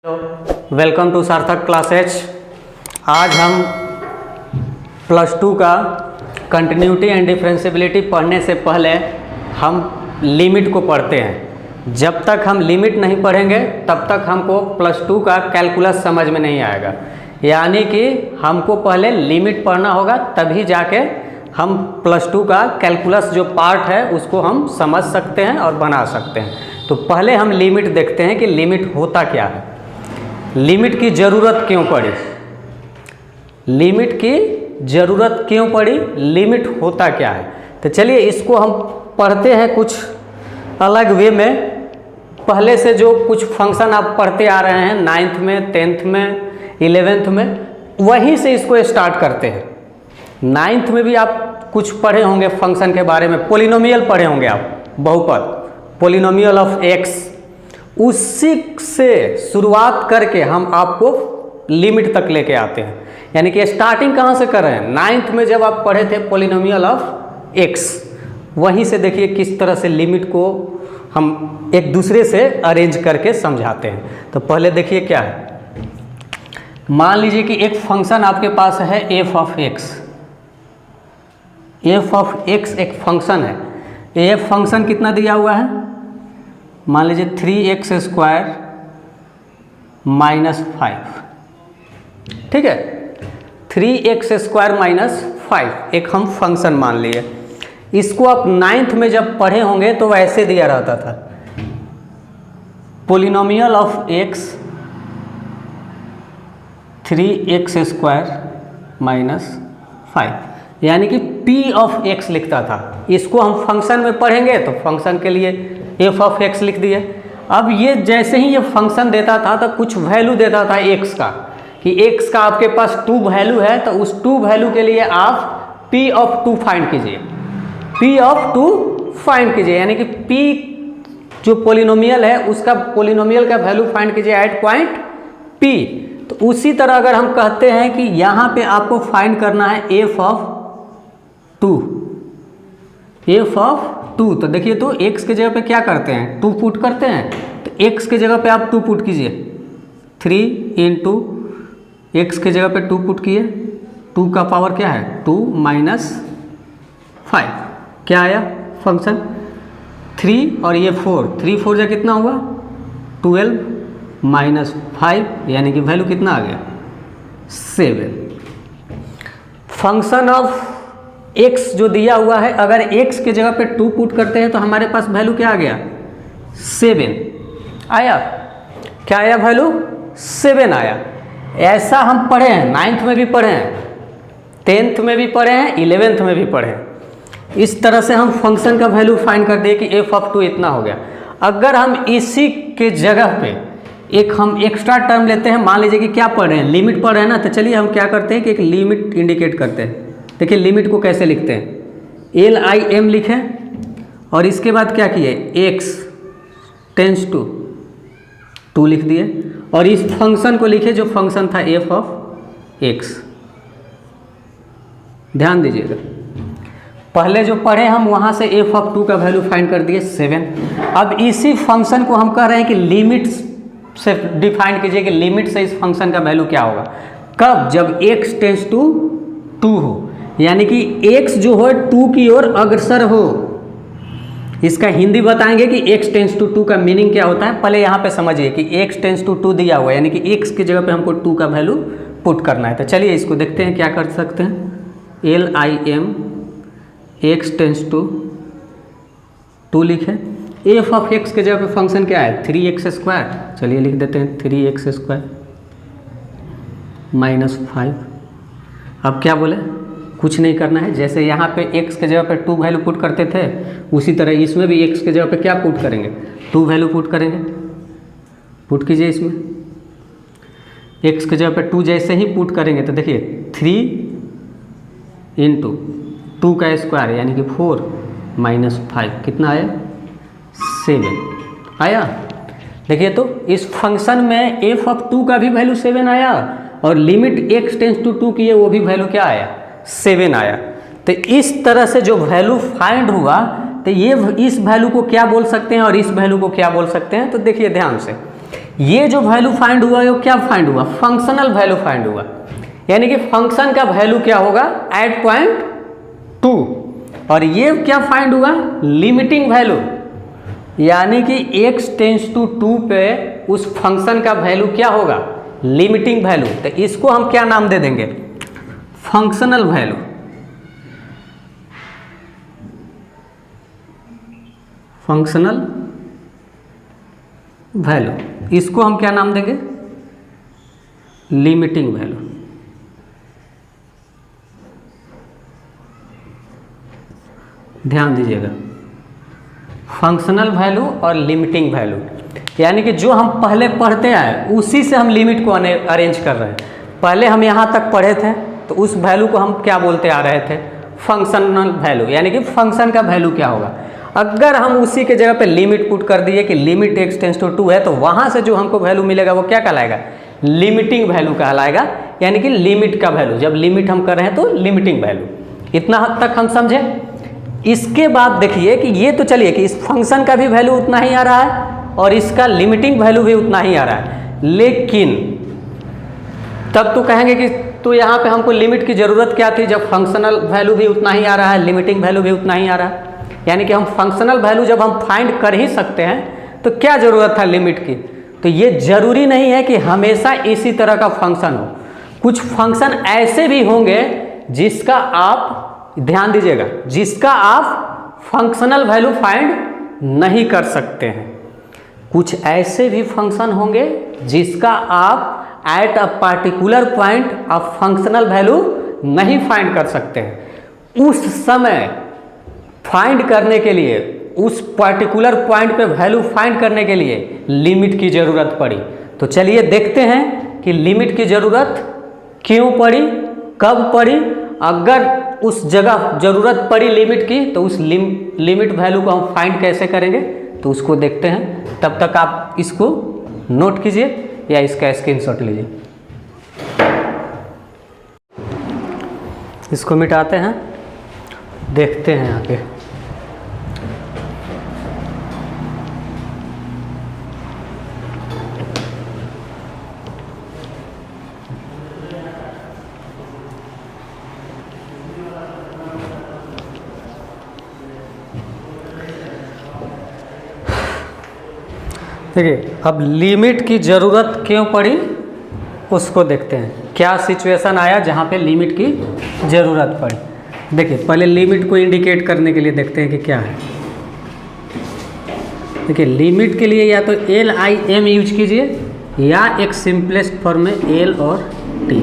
Hello, welcome to सार्थक classes. आज हम प्लस टू का कंटिन्यूटी एंड डिफरेंशियबिलिटी पढ़ने से पहले हम लिमिट को पढ़ते हैं। जब तक हम लिमिट नहीं पढ़ेंगे तब तक हमको प्लस टू का कैलकुलस समझ में नहीं आएगा। यानी कि हमको पहले लिमिट पढ़ना होगा, तभी जाके हम प्लस टू का कैलकुलस जो पार्ट है उसको हम समझ सकते हैं और बना सकते हैं। तो पहले हम लिमिट देखते हैं कि लिमिट होता क्या है, लिमिट की ज़रूरत क्यों पड़ी, लिमिट की ज़रूरत क्यों पड़ी, लिमिट होता क्या है। तो चलिए इसको हम पढ़ते हैं कुछ अलग वे में। पहले से जो कुछ फंक्शन आप पढ़ते आ रहे हैं 9th में, 10th में, 11th में, वहीं से इसको स्टार्ट करते हैं। 9th में भी आप कुछ पढ़े होंगे फंक्शन के बारे में, पोलिनोमियल पढ़े होंगे आप, बहुपद, पोलिनोमियल ऑफ एक्स। उसी से शुरुआत करके हम आपको लिमिट तक लेके आते हैं। यानी कि स्टार्टिंग कहाँ से कर रहे हैं, 9th में जब आप पढ़े थे पोलिनोमियल ऑफ एक्स, वहीं से देखिए किस तरह से लिमिट को हम एक दूसरे से अरेंज करके समझाते हैं। तो पहले देखिए क्या है, मान लीजिए कि एक फंक्शन आपके पास है F of x. F of x एक फंक्शन है। ये फंक्शन कितना दिया हुआ है, मान लीजिए 3x स्क्वायर माइनस 5, ठीक है। 3x स्क्वायर माइनस 5 एक हम फंक्शन मान लिए। इसको आप 9th में जब पढ़े होंगे तो ऐसे दिया रहता था, polynomial of x 3x square minus 5, यानी कि p ऑफ x लिखता था। इसको हम फंक्शन में पढ़ेंगे तो फंक्शन के लिए f ऑफ x लिख दिए। अब ये जैसे ही ये फंक्शन देता था तो कुछ वैल्यू देता था x का, कि x का आपके पास 2 वैल्यू है, तो उस 2 वैल्यू के लिए आप p ऑफ 2 फाइंड कीजिए, p ऑफ 2 फाइंड कीजिए। यानी कि p जो पोलिनोमियल है उसका पोलिनोमियल का वैल्यू फाइंड कीजिए एट पॉइंट p। तो उसी तरह अगर हम कहते हैं कि यहाँ पे आपको फाइंड करना है f ऑफ 2, f ऑफ 2, तो देखिए तो x के जगह पे क्या करते हैं, 2 पुट करते हैं। तो x के जगह पे आप 2 पुट कीजिए, 3 इंटू x के जगह पे 2 पुट किए, 2 का पावर क्या है 2 माइनस 5, क्या आया फंक्शन 3 और ये 4, 3 4 जा कितना हुआ 12 माइनस 5, यानी कि वैल्यू कितना आ गया 7। फंक्शन ऑफ x जो दिया हुआ है, अगर x के जगह पे 2 पुट करते हैं तो हमारे पास वैल्यू क्या आ गया 7 आया। क्या आया वैल्यू 7 आया। ऐसा हम पढ़े हैं, 9th में भी पढ़े हैं, 10th में भी पढ़े हैं, 11th में भी पढ़े हैं। इस तरह से हम फंक्शन का वैल्यू फाइंड कर दिए कि f ऑफ 2 इतना हो गया। अगर हम इसी के जगह पे एक हम एक्स्ट्रा टर्म लेते हैं, मान लीजिए कि क्या पढ़ रहे हैं, लिमिट पढ़ रहे हैं ना, तो चलिए हम क्या करते हैं कि एक लिमिट इंडिकेट करते हैं। देखिए लिमिट को कैसे लिखते हैं, LIM लिखें और इसके बाद क्या किए x टेंस टू 2 लिख दिए, और इस फंक्शन को लिखे जो फंक्शन था f ऑफ x। ध्यान दीजिएगा, पहले जो पढ़े हम वहाँ से f ऑफ 2 का वैल्यू फाइंड कर दिए 7। अब इसी फंक्शन को हम कह रहे हैं कि लिमिट से डिफाइन कीजिए कि लिमिट से इस फंक्शन का वैल्यू क्या होगा, कब, जब x टेंस टू 2 हो, यानी कि x जो हो 2 की ओर अग्रसर हो। इसका हिंदी बताएंगे कि x टेंस टू 2 का मीनिंग क्या होता है। पहले यहाँ पे समझिए कि x टेंस टू 2 दिया हुआ है, यानी कि x की जगह पे हमको 2 का वैल्यू पुट करना है। तो चलिए इसको देखते हैं क्या कर सकते हैं। LIM x टेंस टू 2 लिखें, f ऑफ x के जगह पे फंक्शन क्या है 3x स्क्वायर, चलिए लिख देते हैं 3x स्क्वायर माइनस 5। अब क्या बोले, कुछ नहीं करना है, जैसे यहाँ पे x के जगह पे 2 वैल्यू पुट करते थे उसी तरह इसमें भी x के जगह पे क्या पुट करेंगे 2 वैल्यू पुट करेंगे। पुट कीजिए, इसमें x के जगह पे 2 जैसे ही पुट करेंगे तो देखिए 3 इंटू 2 का स्क्वायर यानी कि 4 माइनस 5 कितना आया 7 आया। देखिए तो इस फंक्शन में f ऑफ 2 का भी वैल्यू 7 आया और लिमिट x टेंस टू 2 की है वो भी वैल्यू क्या आया 7 आया। तो इस तरह से जो वैल्यू फाइंड हुआ, तो ये इस वैल्यू को क्या बोल सकते हैं और इस वैल्यू को क्या बोल सकते हैं। तो देखिए ध्यान से, ये जो वैल्यू फाइंड हुआ है वो क्या फाइंड हुआ, फंक्शनल वैल्यू फाइंड हुआ, यानी कि फंक्शन का वैल्यू क्या होगा एट पॉइंट 2, और ये क्या फाइंड हुआ लिमिटिंग वैल्यू, यानी कि x टेंस टू 2 पे उस फंक्शन का वैल्यू क्या होगा लिमिटिंग वैल्यू। तो इसको हम क्या नाम दे देंगे, फंक्शनल वैल्यू। फंक्शनल वैल्यू, इसको हम क्या नाम देंगे, लिमिटिंग वैल्यू। ध्यान दीजिएगा, फंक्शनल वैल्यू और लिमिटिंग वैल्यू, यानी कि जो हम पहले पढ़ते आए उसी से हम लिमिट को अरेंज कर रहे हैं। पहले हम यहाँ तक पढ़े थे तो उस वैल्यू को हम क्या बोलते आ रहे थे, फंक्शनल वैल्यू, यानी कि फंक्शन का वैल्यू क्या होगा। अगर हम उसी के जगह पे लिमिट पुट कर दिए कि लिमिट x टेंस टू 2 है, तो वहाँ से जो हमको वैल्यू मिलेगा वो क्या कहलाएगा, लिमिटिंग वैल्यू कहलाएगा, यानी कि लिमिट का वैल्यू। जब लिमिट हम कर रहे हैं तो लिमिटिंग वैल्यू। इतना हद तक हम समझे। इसके बाद देखिए कि ये तो चलिए कि इस फंक्शन का भी वैल्यू उतना ही आ रहा है और इसका लिमिटिंग वैल्यू भी उतना ही आ रहा है, लेकिन तब तो कहेंगे कि तो यहाँ पे हमको लिमिट की ज़रूरत क्या थी, जब फंक्शनल वैल्यू भी उतना ही आ रहा है, लिमिटिंग वैल्यू भी उतना ही आ रहा है। यानी कि हम फंक्शनल वैल्यू जब हम फाइंड कर ही सकते हैं तो क्या ज़रूरत था लिमिट की। तो ये ज़रूरी नहीं है कि हमेशा इसी तरह का फंक्शन हो, कुछ फंक्शन ऐसे भी होंगे जिसका आप ध्यान दीजिएगा, जिसका आप फंक्शनल वैल्यू फाइंड नहीं कर सकते हैं। कुछ ऐसे भी फंक्शन होंगे जिसका आप एट अ पार्टिकुलर पॉइंट आप फंक्शनल वैल्यू नहीं फाइंड कर सकते हैं। उस समय फाइंड करने के लिए, उस पर्टिकुलर पॉइंट पे वैल्यू फाइंड करने के लिए लिमिट की ज़रूरत पड़ी। तो चलिए देखते हैं कि लिमिट की ज़रूरत क्यों पड़ी, कब पड़ी। अगर उस जगह ज़रूरत पड़ी लिमिट की तो उस लिमिट वैल्यू को हम फाइंड कैसे करेंगे, तो उसको देखते हैं। तब तक आप इसको नोट कीजिए या इसका स्क्रीनशॉट लीजिए। इसको मिटाते हैं, देखते हैं आगे। देखिए, अब लिमिट की ज़रूरत क्यों पड़ी उसको देखते हैं। क्या सिचुएशन आया जहाँ पे लिमिट की ज़रूरत पड़ी। देखिए, पहले लिमिट को इंडिकेट करने के लिए देखते हैं कि क्या है। देखिए, लिमिट के लिए या तो LIM यूज कीजिए या एक सिंपलेस्ट फॉर्म में L और T,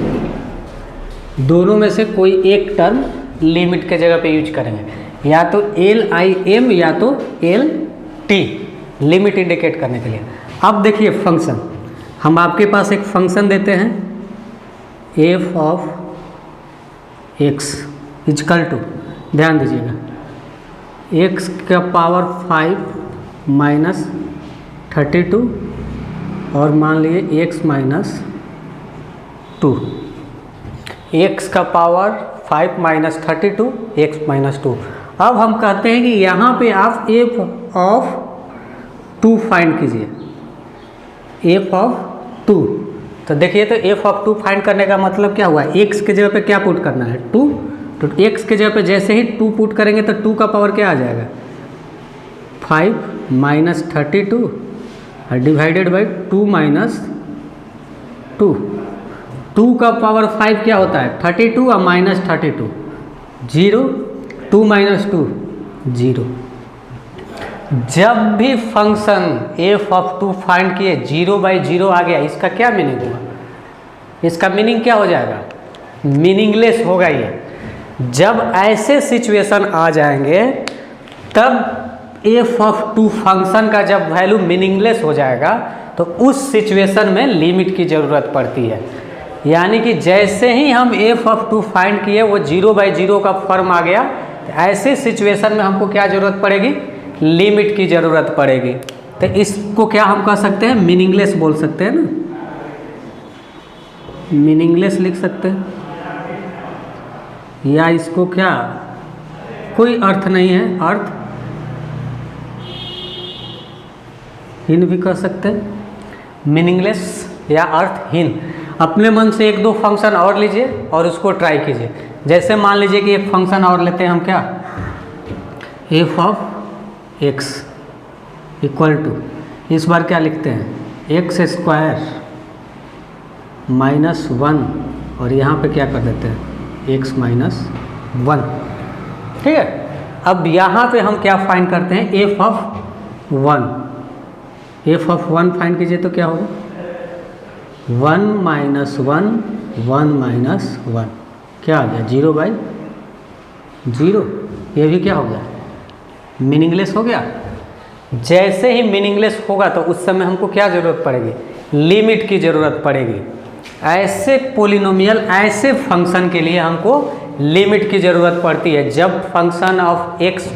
दोनों में से कोई एक टर्म लिमिट के जगह पे यूज करेंगे, या तो LIM या तो LT, लिमिट इंडिकेट करने के लिए। अब देखिए फंक्शन, हम आपके पास एक फंक्शन देते हैं f of x equal to, ध्यान दीजिएगा, x का पावर 5 माइनस 32 और मान लिए x माइनस 2, x का पावर 5 माइनस 32 x माइनस 2। अब हम कहते हैं कि यहाँ पे आप f ऑफ 2 फाइंड कीजिए, f ऑफ 2। तो देखिए, तो f ऑफ 2 फाइंड करने का मतलब क्या हुआ, x के जगह पे क्या पुट करना है 2, तो x के जगह पे जैसे ही 2 पुट करेंगे तो 2 का पावर क्या आ जाएगा 5 माइनस 32 डिवाइडेड बाई 2 माइनस 2। 2 का पावर 5 क्या होता है 32 और माइनस 32 0, 2 माइनस 2 0। जब भी फंक्शन f ऑफ 2 फाइंड किए 0/0 आ गया, इसका क्या मीनिंग हुआ, इसका मीनिंग क्या हो जाएगा, मीनिंगलेस होगा ये। जब ऐसे सिचुएशन आ जाएंगे तब f ऑफ 2 फंक्शन का जब वैल्यू मीनिंगलेस हो जाएगा तो उस सिचुएशन में लिमिट की ज़रूरत पड़ती है। यानी कि जैसे ही हम f ऑफ 2 फाइंड किए वो 0/0 का फॉर्म आ गया, ऐसे सिचुएशन में हमको क्या ज़रूरत पड़ेगी, लिमिट की ज़रूरत पड़ेगी। तो इसको क्या हम कह सकते हैं, मीनिंगलेस बोल सकते हैं ना, मीनिंगलेस लिख सकते हैं, या इसको क्या कोई अर्थ नहीं है, अर्थहीन भी कह सकते हैं। मीनिंगलेस या अर्थहीन। अपने मन से एक दो फंक्शन और लीजिए और उसको ट्राई कीजिए। जैसे मान लीजिए कि एक फंक्शन और लेते हैं हम, क्या, f of x equal to, इस बार क्या लिखते हैं, एक्स स्क्वायर माइनस 1 और यहाँ पे क्या कर देते हैं, एक्स माइनस 1। ठीक है, अब यहाँ पे हम क्या फाइंड करते हैं, f of 1। F of 1 find कीजिए तो क्या होगा, 1 माइनस 1 1 माइनस 1 क्या आ गया, 0/0। ये भी क्या हो गया, मीनिंगलेस हो गया। जैसे ही मीनिंगलेस होगा तो उस समय हमको क्या ज़रूरत पड़ेगी, लिमिट की ज़रूरत पड़ेगी। ऐसे पोलिनोमियल, ऐसे फंक्शन के लिए हमको लिमिट की ज़रूरत पड़ती है। जब फंक्शन ऑफ एक्स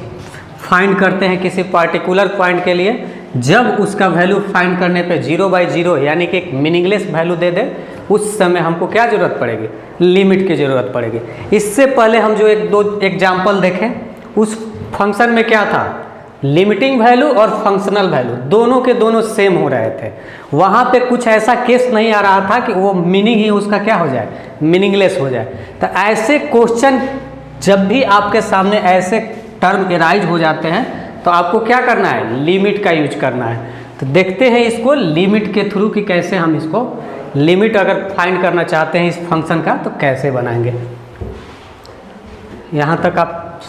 फाइंड करते हैं किसी पार्टिकुलर पॉइंट के लिए, जब उसका वैल्यू फाइंड करने पे 0/0 यानी कि एक मीनिंगलेस वैल्यू दे दे, उस समय हमको क्या ज़रूरत पड़ेगी, लिमिट की ज़रूरत पड़ेगी। इससे पहले हम जो एक दो एग्जाम्पल देखें, उस फंक्शन में क्या था, लिमिटिंग वैल्यू और फंक्शनल वैल्यू दोनों के दोनों सेम हो रहे थे। वहाँ पे कुछ ऐसा केस नहीं आ रहा था कि वो मीनिंग ही उसका क्या हो जाए, मीनिंगलेस हो जाए। तो ऐसे क्वेश्चन जब भी आपके सामने ऐसे टर्म एराइज हो जाते हैं तो आपको क्या करना है, लिमिट का यूज करना है। तो देखते हैं इसको लिमिट के थ्रू कि कैसे हम इसको लिमिट अगर फाइंड करना चाहते हैं इस फंक्शन का तो कैसे बनाएंगे। यहाँ तक आप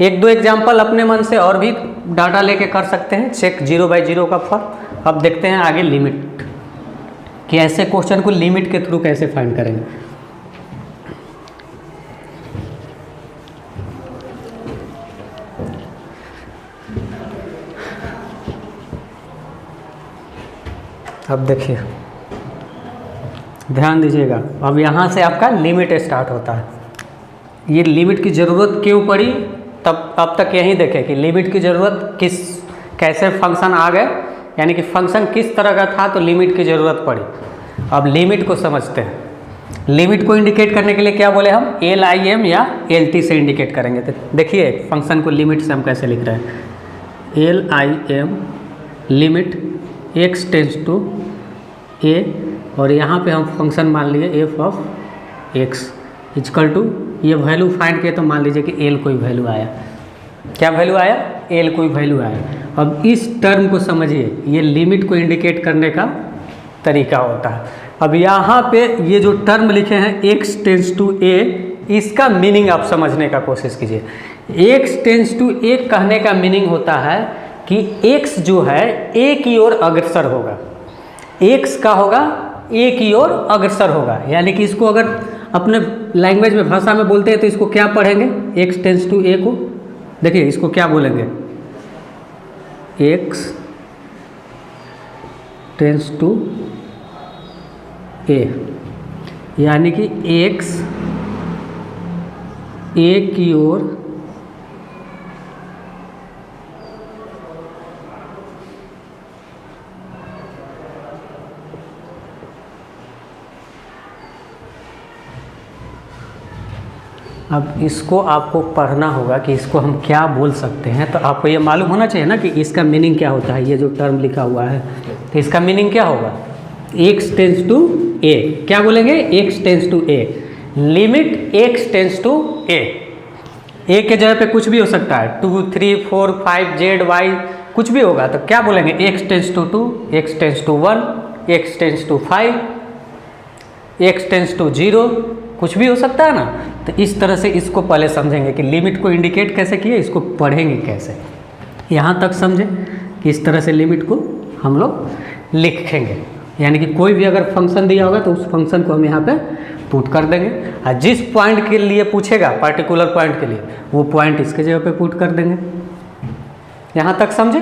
एक दो एग्जाम्पल अपने मन से और भी डाटा लेके कर सकते हैं, चेक 0/0 का फॉर्म। अब देखते हैं आगे लिमिट, कि ऐसे क्वेश्चन को लिमिट के थ्रू कैसे फाइंड करेंगे। अब देखिए, ध्यान दीजिएगा, अब यहाँ से आपका लिमिट स्टार्ट होता है। ये लिमिट की ज़रूरत क्यों पड़ी, तब अब तक यही देखें कि लिमिट की ज़रूरत कैसे फंक्शन आ गए, यानी कि फंक्शन किस तरह का था तो लिमिट की ज़रूरत पड़ी। अब लिमिट को समझते हैं। लिमिट को इंडिकेट करने के लिए क्या बोले हम, LIM या LT से इंडिकेट करेंगे। तो देखिए फंक्शन को लिमिट से हम कैसे लिख रहे हैं, LIM limit x tends to a, और यहाँ पे हम फंक्शन मान लिए f of x equal to, ये वैल्यू फाइंड किए तो मान लीजिए कि l कोई वैल्यू आया। क्या वैल्यू आया, l कोई वैल्यू आया। अब इस टर्म को समझिए, ये लिमिट को इंडिकेट करने का तरीका होता है। अब यहाँ पे ये जो टर्म लिखे हैं x टेंस टू a, इसका मीनिंग आप समझने का कोशिश कीजिए। x टेंस टू a कहने का मीनिंग होता है कि x जो है a की ओर अग्रसर होगा। x का होगा a की ओर अग्रसर होगा, यानी कि इसको अगर अपने लैंग्वेज में, भाषा में बोलते हैं तो इसको क्या पढ़ेंगे, x टेंस टू a को, देखिए इसको क्या बोलेंगे, x टेंस टू a, यानी कि x a की ओर अब इसको आपको पढ़ना होगा कि इसको हम क्या बोल सकते हैं। तो आपको ये मालूम होना चाहिए ना कि इसका मीनिंग क्या होता है। ये जो टर्म लिखा हुआ है तो इसका मीनिंग क्या होगा, x टेंस टू a, क्या बोलेंगे, x tends to a, limit x tends to a। a के जगह पे कुछ भी हो सकता है, 2 3 4 5 z y कुछ भी होगा, तो क्या बोलेंगे, x tends to 2, x tends to 1, x tends to 5, x tends to 0, कुछ भी हो सकता है ना। तो इस तरह से इसको पहले समझेंगे कि लिमिट को इंडिकेट कैसे किए, इसको पढ़ेंगे कैसे। यहाँ तक समझे कि इस तरह से लिमिट को हम लोग लिखेंगे, यानी कि कोई भी अगर फंक्शन दिया होगा तो उस फंक्शन को हम यहाँ पे पुट कर देंगे, और जिस पॉइंट के लिए पूछेगा, पार्टिकुलर पॉइंट के लिए, वो पॉइंट इसके जगह पे पुट कर देंगे। यहाँ तक समझे।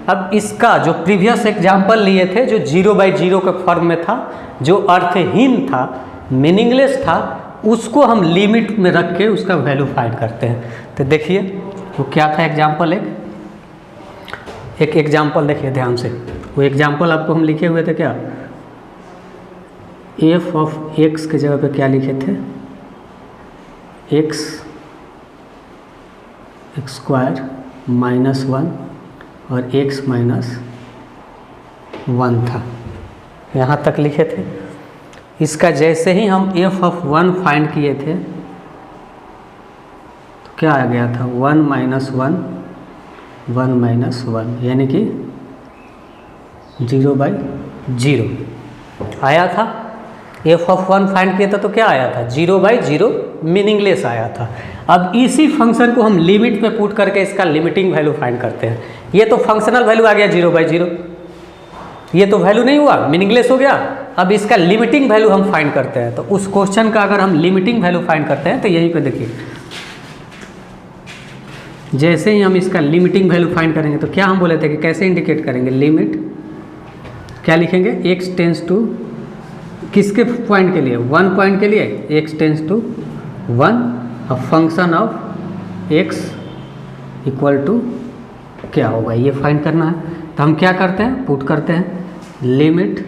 अब इसका जो प्रीवियस एग्जाम्पल लिए थे, जो 0/0 के फॉर्म में था, जो अर्थहीन था, मीनिंगलेस था, उसको हम लिमिट में रख के उसका वैल्यू फाइंड करते हैं। तो देखिए वो क्या था एग्जाम्पल, एक एग्जाम्पल देखिए ध्यान से। वो एग्जाम्पल आपको हम लिखे हुए थे, क्या, f ऑफ x के जगह पे क्या लिखे थे, x स्क्वायर माइनस 1 और x माइनस 1 था। यहाँ तक लिखे थे। इसका जैसे ही हम एफ ऑफ 1 फाइंड किए थे तो क्या आ गया था, 1 माइनस 1 1 माइनस 1 यानी कि 0/0 आया था। एफ ऑफ 1 फाइंड किया था तो क्या आया था, 0/0 मीनिंगलेस आया था। अब इसी फंक्शन को हम लिमिट पे पुट करके इसका लिमिटिंग वैल्यू फाइंड करते हैं। ये तो फंक्शनल वैल्यू आ गया 0/0, ये तो वैल्यू नहीं हुआ, मीनिंगलेस हो गया। अब इसका लिमिटिंग वैल्यू हम फाइंड करते हैं। तो उस क्वेश्चन का अगर हम लिमिटिंग वैल्यू फाइंड करते हैं तो यहीं पे देखिए, जैसे ही हम इसका लिमिटिंग वैल्यू फाइंड करेंगे तो क्या हम बोले थे कि कैसे इंडिकेट करेंगे, लिमिट क्या लिखेंगे, x टेंस टू किसके पॉइंट के लिए, 1 पॉइंट के लिए, x टेंस टू 1, अब function of x equal to क्या होगा ये फाइंड करना है। तो हम क्या करते हैं, पुट करते हैं limit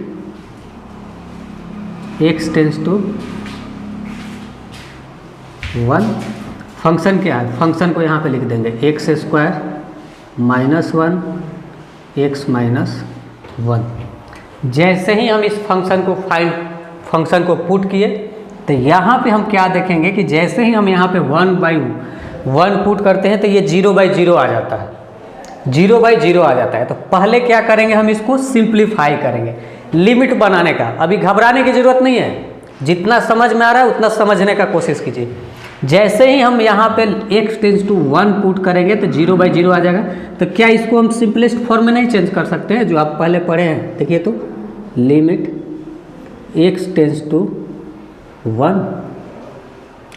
x tends to 1, function क्या है, फंक्शन को यहाँ पे लिख देंगे x² माइनस 1 x माइनस 1। जैसे ही हम इस फंक्शन को पुट किए तो यहाँ पे हम क्या देखेंगे कि जैसे ही हम यहाँ पे 1/1 पुट करते हैं तो ये 0/0 आ जाता है, 0/0 आ जाता है। तो पहले क्या करेंगे, हम इसको सिंप्लीफाई करेंगे लिमिट बनाने का। अभी घबराने की ज़रूरत नहीं है, जितना समझ में आ रहा है उतना समझने का कोशिश कीजिए। जैसे ही हम यहाँ पे x टेंस टू 1 पुट करेंगे तो 0/0 आ जाएगा। तो क्या इसको हम सिंपलेस्ट फॉर्म में नहीं चेंज कर सकते हैं जो आप पहले पढ़े हैं, देखिए तो लिमिट x टेंस टू 1,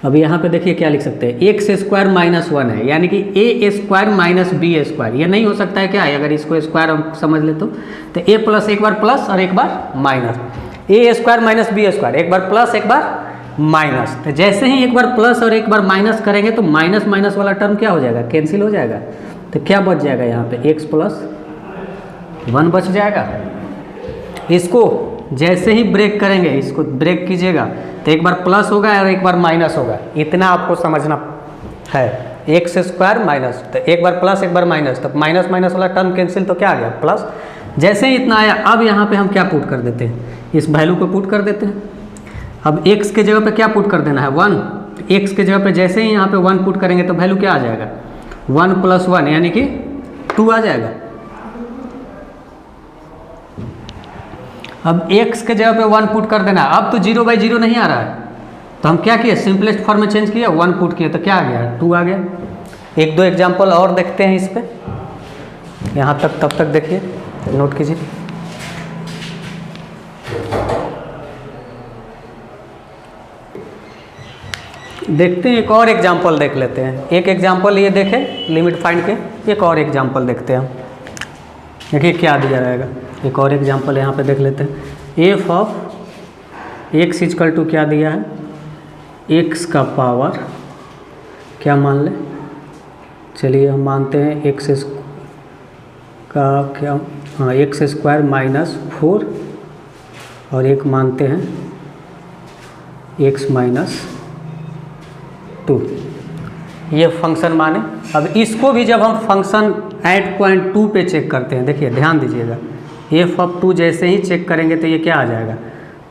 अब यहाँ पे देखिए क्या लिख सकते हैं, x² माइनस 1 है यानी कि a² माइनस b², ये नहीं हो सकता है क्या, अगर इसको स्क्वायर हम समझ ले तो a प्लस एक बार प्लस और एक बार माइनस, a² माइनस b², एक बार प्लस एक बार माइनस। तो जैसे ही एक बार प्लस और एक बार माइनस करेंगे तो माइनस माइनस वाला टर्म क्या हो जाएगा, कैंसिल हो जाएगा। तो क्या बच जाएगा यहाँ पे, x प्लस 1 बच जाएगा। इसको जैसे ही ब्रेक करेंगे, इसको ब्रेक कीजिएगा तो एक बार प्लस होगा और एक बार माइनस होगा, इतना आपको समझना है। x² माइनस, तो एक बार प्लस एक बार माइनस, तो माइनस माइनस वाला टर्म कैंसिल, तो क्या आ गया प्लस। जैसे ही इतना आया, अब यहाँ पे हम क्या पुट कर देते हैं, इस वैल्यू को पुट कर देते हैं। अब x के जगह पे क्या पुट कर देना है, 1, x के जगह पे जैसे ही यहाँ पे 1 पुट करेंगे तो वैल्यू क्या आ जाएगा, 1 + 1 यानी कि 2 आ जाएगा। अब x के जगह पे 1 पुट कर देना, अब तो 0/0 नहीं आ रहा है, तो हम क्या किए, सिंपलेस्ट फॉर्म में चेंज किया, 1 पुट किया तो क्या आ गया, 2 आ गया। 1-2 एग्जाम्पल और देखते हैं इस पर, यहाँ तक तब तक देखिए, नोट कीजिए। देखते हैं एक और एग्जाम्पल देख लेते हैं। एक एग्जाम्पल ये देखें लिमिट फाइंड के, एक और एग्जाम्पल देखते हैं हम, देखिए क्या दिया रहेगा। एक और एग्जाम्पल यहाँ पे देख लेते हैं। F of x equal to क्या दिया है, x का पावर क्या मान लें, चलिए हम मानते हैं x का क्या, हाँ x² माइनस 4 और एक मानते हैं x माइनस 2, ये फंक्शन माने। अब इसको भी जब हम फंक्शन एट पॉइंट 2 पे चेक करते हैं, देखिए ध्यान दीजिएगा, एफ ऑफ 2 जैसे ही चेक करेंगे तो ये क्या आ जाएगा,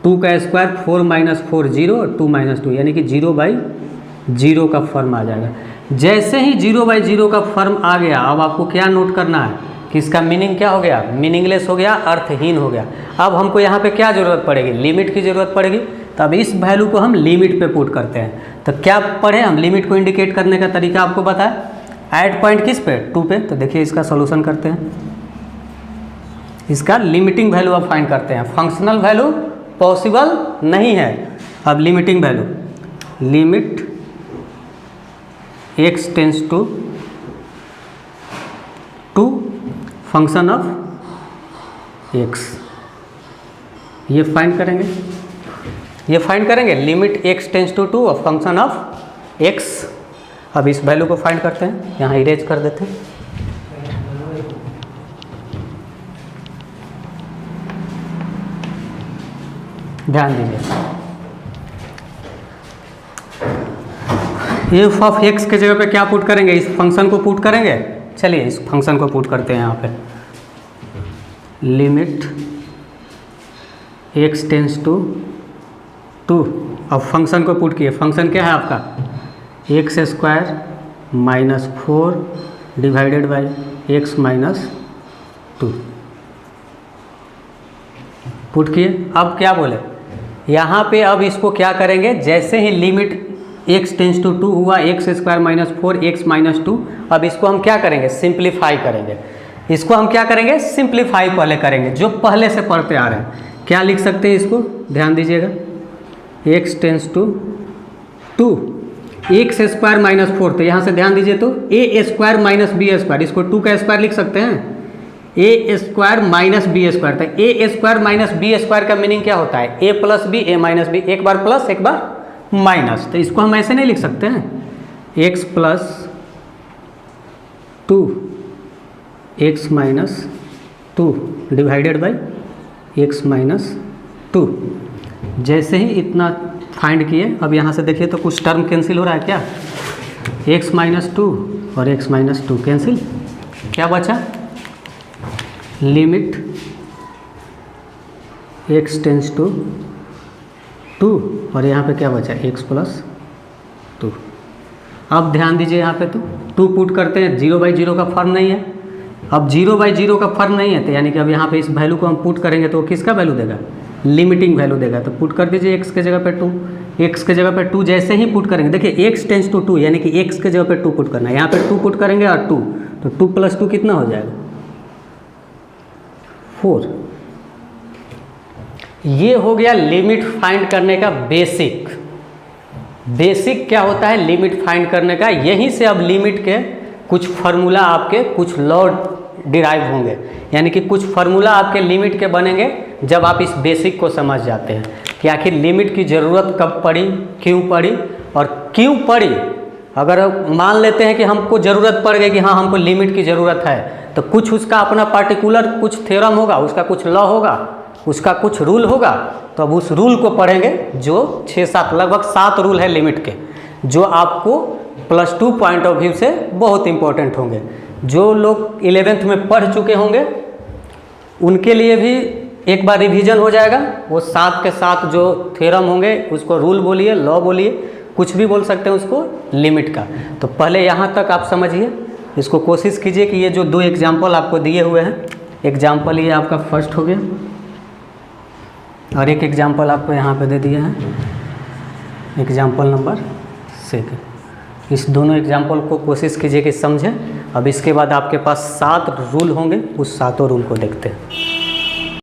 2 का स्क्वायर 4 माइनस 4 0 और 2 माइनस 2 यानी कि 0/0 का फॉर्म आ जाएगा। जैसे ही 0/0 का फॉर्म आ गया, अब आपको क्या नोट करना है कि इसका मीनिंग क्या हो गया, मीनिंगलेस हो गया, अर्थहीन हो गया। अब हमको यहाँ पे क्या ज़रूरत पड़ेगी, लिमिट की ज़रूरत पड़ेगी। तो अब इस वैल्यू को हम लिमिट पे पुट करते हैं। तो क्या पढ़े हम, लिमिट को इंडिकेट करने का तरीका आपको बताया, एट पॉइंट किस पे, 2 पे। तो देखिए इसका सोल्यूशन करते हैं, इसका लिमिटिंग वैल्यू अब फाइंड करते हैं। फंक्शनल वैल्यू पॉसिबल नहीं है, अब limiting value, limit x tends to 2 function of x, ये फाइंड करेंगे, ये फाइंड करेंगे लिमिट x टेंस टू 2 और फंक्शन ऑफ x। अब इस वैल्यू को फाइंड करते हैं, यहाँ इरेज कर देते हैं। ध्यान दीजिए, एफ ऑफ x के जगह पे क्या पुट करेंगे, इस फंक्शन को पुट करेंगे। चलिए इस फंक्शन को पुट करते हैं यहाँ पे, लिमिट x टेंस टू 2। अब फंक्शन को पुट किए, फंक्शन क्या है आपका x square minus 4 divided by x minus 2 put किए। अब क्या बोले यहाँ पे, अब इसको क्या करेंगे, जैसे ही लिमिट x टेंस टू 2 हुआ x square minus 4 x minus 2, अब इसको हम क्या करेंगे सिंप्लीफाई करेंगे। इसको हम क्या करेंगे सिंप्लीफाई पहले करेंगे, जो पहले से पढ़ते आ रहे हैं। क्या लिख सकते हैं इसको, ध्यान दीजिएगा, x tends to 2 x square minus 4, तो यहाँ से ध्यान दीजिए तो a square minus b square, इसको 2 का स्क्वायर लिख सकते हैं, a square minus b square. तो a square minus b square का मीनिंग क्या होता है, a plus b a minus b, एक बार प्लस एक बार माइनस। तो इसको हम ऐसे नहीं लिख सकते हैं, x plus 2 x minus 2 divided by x minus 2। जैसे ही इतना फाइंड किए, अब यहाँ से देखिए तो कुछ टर्म कैंसिल हो रहा है क्या, एक्स माइनस 2 और एक्स माइनस 2 कैंसिल, क्या बचा लिमिट x टेंस टू 2 और यहाँ पे क्या बचा x प्लस 2। अब ध्यान दीजिए यहाँ पे तो 2 पुट करते हैं, 0/0 का फॉर्म नहीं है। अब 0/0 का फॉर्म नहीं है तो यानी कि अब यहाँ पे इस वैल्यू को हम पुट करेंगे तो वो किसका वैल्यू देगा, लिमिटिंग वैल्यू देगा। तो पुट कर दीजिए x के जगह पे 2, x के जगह पे 2 जैसे ही पुट करेंगे, देखिए x टेंस टू 2 यानी कि x के जगह पे 2 पुट करना है, यहाँ पे 2 पुट करेंगे और 2, तो 2 + 2 कितना हो जाएगा 4। ये हो गया लिमिट फाइंड करने का बेसिक। बेसिक क्या होता है लिमिट फाइंड करने का, यहीं से अब लिमिट के कुछ फार्मूला आपके, कुछ लॉ डिराइव होंगे, यानी कि कुछ फार्मूला आपके लिमिट के बनेंगे जब आप इस बेसिक को समझ जाते हैं कि आखिर लिमिट की ज़रूरत कब पड़ी, क्यों पड़ी और क्यों पड़ी। अगर मान लेते हैं कि हमको ज़रूरत पड़ गई कि हाँ हमको लिमिट की ज़रूरत है, तो कुछ उसका अपना पार्टिकुलर कुछ थ्योरम होगा, उसका कुछ लॉ होगा, उसका कुछ रूल होगा, तो अब उस रूल को पढ़ेंगे जो 6-7 लगभग 7 रूल है लिमिट के, जो आपको +2 पॉइंट ऑफ व्यू से बहुत इंपॉर्टेंट होंगे। जो लोग 11th में पढ़ चुके होंगे उनके लिए भी एक बार रिवीजन हो जाएगा। वो 7 के 7 जो थ्योरम होंगे, उसको रूल बोलिए, लॉ बोलिए, कुछ भी बोल सकते हैं उसको लिमिट का। तो पहले यहाँ तक आप समझिए, इसको कोशिश कीजिए कि ये जो 2 एग्जाम्पल आपको दिए हुए हैं, एग्जाम्पल ये आपका फर्स्ट हो गया और एक एग्जाम्पल आपको यहाँ पे दे दिए हैं एग्जाम्पल नंबर 2। इस दोनों एग्जाम्पल को कोशिश कीजिए कि समझें। अब इसके बाद आपके पास 7 रूल होंगे, उस 7 रूल को देखते हैं।